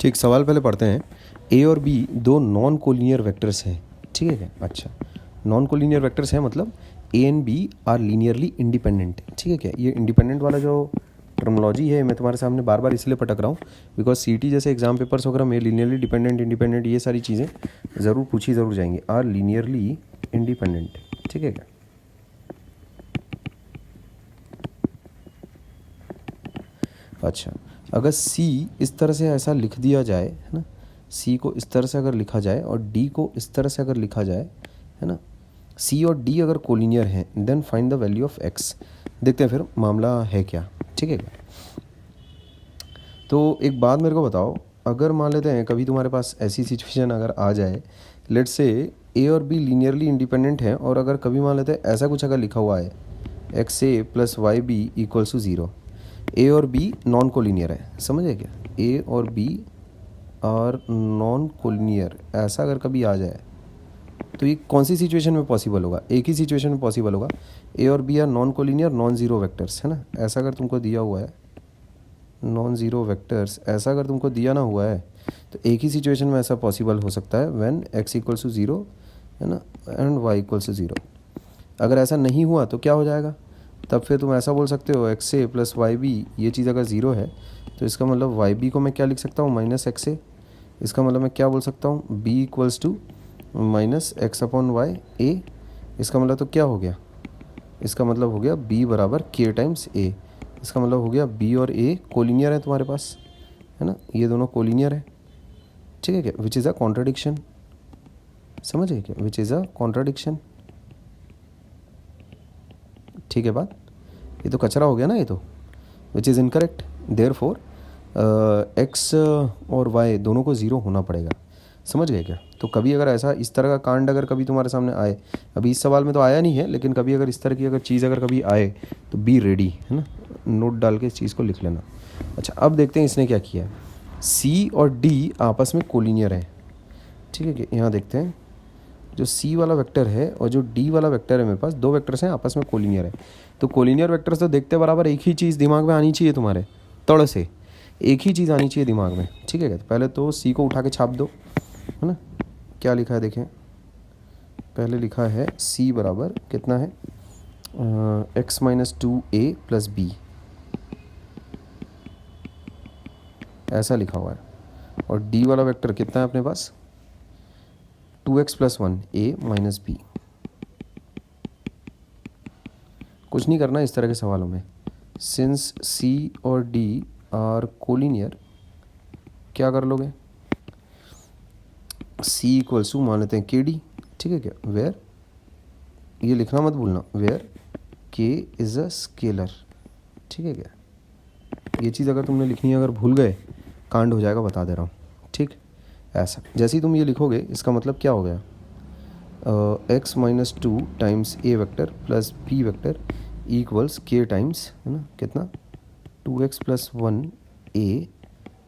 ठीक, सवाल पहले पढ़ते हैं। ए और बी दो नॉन कोलिनियर वेक्टर्स हैं, ठीक है क्या? अच्छा, नॉन कोलिनियर वेक्टर्स हैं मतलब A and B are linearly independent, ठीक है क्या? ये इंडिपेंडेंट वाला जो टर्मोलॉजी है मैं तुम्हारे सामने बार बार इसलिए पटक रहा हूँ बिकॉज सीटी जैसे एग्जाम पेपर्स वगैरह में लीनियरली डिपेंडेंट इंडिपेंडेंट ये सारी चीज़ें ज़रूर पूछी ज़रूर जाएंगी। आर लीनियरली इंडिपेंडेंट, ठीक है क्या? अच्छा, अगर सी इस तरह से ऐसा लिख दिया जाए, है ना, सी को इस तरह से अगर लिखा जाए और डी को इस तरह से अगर लिखा जाए, है ना, सी और डी अगर कोलिनियर हैं then find the value of x. देखते हैं फिर मामला है क्या, ठीक है क्या? तो एक बात मेरे को बताओ, अगर मान लेते हैं कभी तुम्हारे पास ऐसी सिचुएशन अगर आ जाए, लेट्स से ए और बी लीनियरली इंडिपेंडेंट हैं और अगर कभी मान लेते हैं ऐसा कुछ अगर लिखा हुआ है x a plus y b equals to zero, a और बी नॉन कोलिनियर है, समझे क्या? ए और बी और नॉन कोलिनियर ऐसा अगर कभी आ जाए तो ये कौन सी सिचुएशन में पॉसिबल होगा? एक ही सिचुएशन में पॉसिबल होगा, ए और B are non collinear non zero vectors, है ना, ऐसा अगर तुमको दिया हुआ है नॉन ज़ीरो वेक्टर्स, ऐसा अगर तुमको दिया ना हुआ है तो एक ही सिचुएशन में ऐसा पॉसिबल हो सकता है when x equals to zero, है ना, and y equals to zero. अगर ऐसा नहीं हुआ तो क्या हो जाएगा? तब फिर तुम ऐसा बोल सकते हो x a plus y B, ये चीज़ अगर ज़ीरो है तो इसका मतलब वाई बी को मैं क्या लिख सकता हूँ? Minus x a. इसका मतलब मैं क्या बोल सकता हूँ? B equals to minus x upon y a. इसका मतलब तो क्या हो गया? इसका मतलब हो गया बी बराबर के टाइम्स ए। इसका मतलब हो गया बी और ए कोलिनियर है तुम्हारे पास, है ना, ये दोनों कोलिनियर है, ठीक है क्या? विच इज़ अ कॉन्ट्राडिक्शन, समझ गए क्या? विच इज़ अ कॉन्ट्राडिक्शन, ठीक है बात? ये तो कचरा हो गया ना, ये तो which is incorrect. Therefore x और वाई दोनों को ज़ीरो होना पड़ेगा, समझ गए क्या? तो कभी अगर ऐसा इस तरह का कांड अगर कभी तुम्हारे सामने आए, अभी इस सवाल में तो आया नहीं है लेकिन कभी अगर इस तरह की अगर चीज़ अगर कभी आए तो बी रेडी, है ना, नोट डाल के इस चीज़ को लिख लेना। अच्छा, अब देखते हैं इसने क्या किया है। सी और डी आपस में कोलिनियर है, ठीक है कि यहाँ देखते हैं जो सी वाला वेक्टर है और जो डी वाला वेक्टर है, मेरे पास दो वेक्टर्स हैं आपस में कोलिनियर है। तो कोलिनियर वेक्टर्स तो देखते बराबर एक ही चीज़ दिमाग में आनी चाहिए तुम्हारे तड़ से, एक ही चीज़ आनी चाहिए दिमाग में, ठीक है क्या? तो पहले तो सी को उठा के छाप दो, है ना, क्या लिखा है देखें। पहले लिखा है सी बराबर कितना है, x minus to A plus B, ऐसा लिखा हुआ है। और डी वाला वेक्टर कितना है अपने पास? Two x plus one a minus b. कुछ नहीं करना इस तरह के सवालों में। सिंस सी और डी आर कोलिनियर, क्या कर लोगे? सी इक्वल्स टू मान लेते हैं के डी, ठीक है क्या? वेयर, ये लिखना मत भूलना, वेयर के इज़ अ स्केलर, ठीक है क्या? ये चीज़ अगर तुमने लिखनी है, अगर भूल गए कांड हो जाएगा, बता दे रहा हूँ, ठीक? ऐसा जैसे ही तुम ये लिखोगे इसका मतलब क्या हो गया? X minus two times a vector plus b vector equals k times, है ना, कितना? Two x plus one a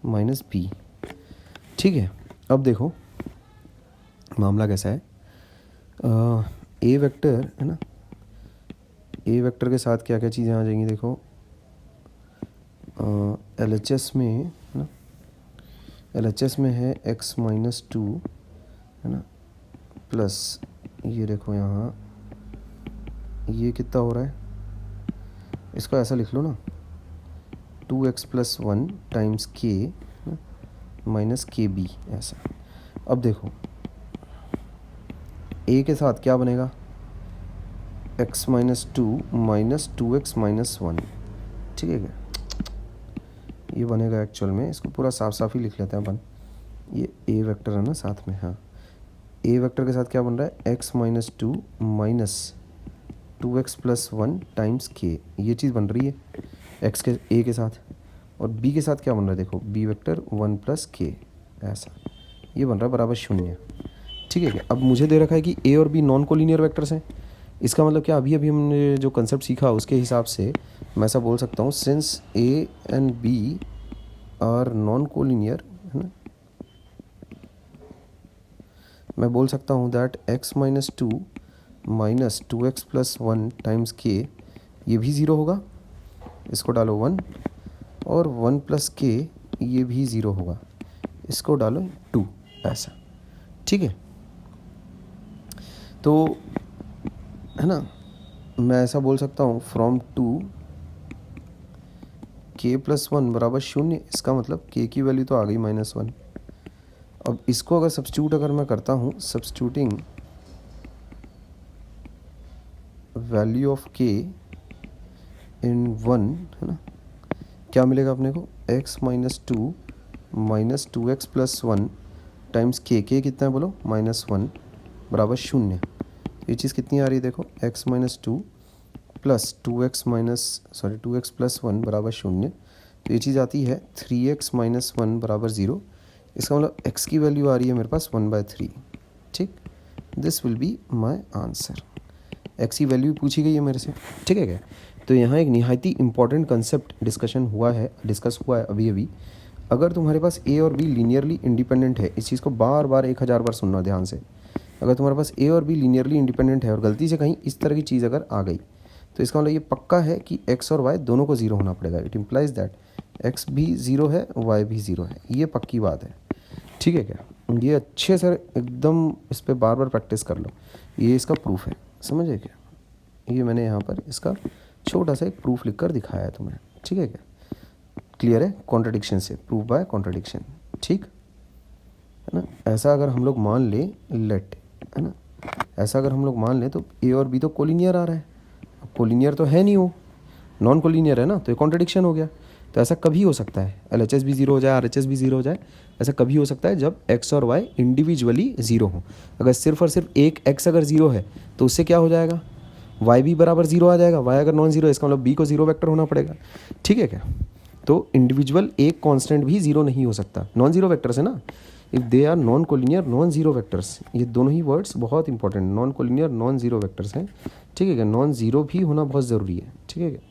minus b, ठीक है। अब देखो मामला कैसा है। ए वेक्टर, है ना, ए वेक्टर के साथ क्या क्या चीज़ें आ जाएंगी देखो। एल एच एस में, है ना, एल एच एस में है एक्स माइनस टू, है ना, प्लस ये देखो यहाँ ये कितना हो रहा है, इसको ऐसा लिख लो ना, two x plus one times k minus k B, ऐसा। अब देखो ए के साथ क्या बनेगा? X minus two x minus one, ठीक है क्या? ये बनेगा एक्चुअल में, इसको पूरा साफ साफ ही लिख लेते हैं अपन। ये ए वेक्टर है ना साथ में, हाँ, ए वेक्टर के साथ क्या बन रहा है? X minus two x plus one times k, ये चीज़ बन रही है एक्स के ए के साथ। और बी के साथ क्या बन रहा है देखो, बी वेक्टर वन प्लस के, ऐसा ये बन रहा है बराबर शून्य, ठीक है क्या? अब मुझे दे रखा है कि ए और बी नॉन कोलिनियर वेक्टर्स हैं। इसका मतलब क्या, अभी अभी हमने जो कंसेप्ट सीखा उसके हिसाब से मैं ऐसा बोल सकता हूँ, since A and B are non collinear, है ना, मैं बोल सकता हूँ that x minus two x plus one times k, ये भी ज़ीरो होगा, इसको डालो वन, और वन प्लस के ये भी ज़ीरो होगा। इसको डालो 2 ऐसा, ठीक है। तो है ना, मैं ऐसा बोल सकता हूँ फ्रॉम 2 k+1 बराबर 0। इसका मतलब k की वैल्यू तो आ गई -1। अब इसको अगर सब्स्टिट्यूट अगर मैं करता हूँ, सब्स्टिट्यूटिंग वैल्यू ऑफ k इन 1, है ना, क्या मिलेगा अपने को, x - 2 - 2x + 1 टाइम्स k कितना है बोलो, -1 बराबर 0। ये चीज़ कितनी आ रही है देखो, x - 2 + 2x + 1 बराबर 0। तो ये चीज़ आती है 3x - 1 बराबर 0। इसका मतलब x की वैल्यू आ रही है मेरे पास 1/3, ठीक। This will be my answer. x की वैल्यू पूछी गई है मेरे से, ठीक है क्या। तो यहाँ एक निहायत ही इंपॉर्टेंट कंसेप्ट डिस्कस हुआ है अभी अभी। अगर तुम्हारे पास a और b लीनियरली इंडिपेंडेंट है, इस चीज़ को बार बार 1000 बार सुनना ध्यान से। अगर तुम्हारे पास a और b लीनियरली इंडिपेंडेंट है और गलती से कहीं इस तरह की चीज़ अगर आ गई, तो इसका मतलब ये पक्का है कि x और y दोनों को 0 होना पड़ेगा। इट इम्प्लाइज दैट x भी 0 है, y भी 0 है। ये पक्की बात है, ठीक है क्या। ये अच्छे से एकदम इस पर बार बार प्रैक्टिस कर लो। ये इसका प्रूफ है, समझे क्या। ये मैंने यहाँ पर इसका छोटा सा एक प्रूफ लिख कर दिखाया है तुम्हें, ठीक है क्या। क्लियर है, कॉन्ट्रडिक्शन से, प्रूफ बाय कॉन्ट्रडिक्शन, ठीक है ना। ऐसा अगर हम लोग मान ले, लेट, है ना, ऐसा अगर हम लोग मान लें तो a और b तो कोलिनियर आ रहा है। अब कोलिनियर तो है नहीं, वो नॉन कोलिनियर है ना, तो ये कॉन्ट्रडिक्शन हो गया। तो ऐसा कभी हो सकता है LHS भी 0 हो जाए, RHS भी 0 हो जाए। ऐसा कभी हो सकता है जब x और y इंडिविजुअली 0 हो। अगर सिर्फ और सिर्फ एक x अगर 0 है तो उससे क्या हो जाएगा, y भी बराबर 0 आ जाएगा। y अगर नॉन 0 है, इसका मतलब b को 0 वेक्टर होना पड़ेगा, ठीक है क्या। तो इंडिविजुअल एक कांस्टेंट भी 0 नहीं हो सकता, नॉन 0 वेक्टर्स है ना। If they are non collinear non 0 vectors, ये दोनों ही वर्ड्स बहुत important, non collinear non 0 vectors हैं, ठीक है क्या। नॉन 0 भी होना बहुत ज़रूरी है, ठीक है क्या।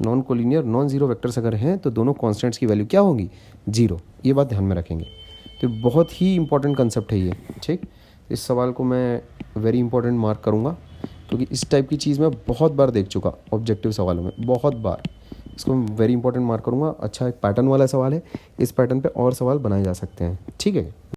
नॉन कोलिनियर नॉन 0 वेक्टर्स अगर हैं तो दोनों कॉन्स्टेंट्स की वैल्यू क्या होंगी, 0। ये बात ध्यान में रखेंगे। तो बहुत ही इंपॉर्टेंट कंसेप्ट है ये, ठीक। इस सवाल को मैं वेरी इंपॉर्टेंट मार्क करूँगा, क्योंकि इस टाइप की चीज़ मैं बहुत बार देख चुका ऑब्जेक्टिव सवालों में, बहुत बार। इसको मैं वेरी इंपॉर्टेंट मार्क करूँगा। अच्छा एक पैटर्न वाला सवाल है, इस पैटर्न पे और सवाल बनाए जा सकते हैं, ठीक है।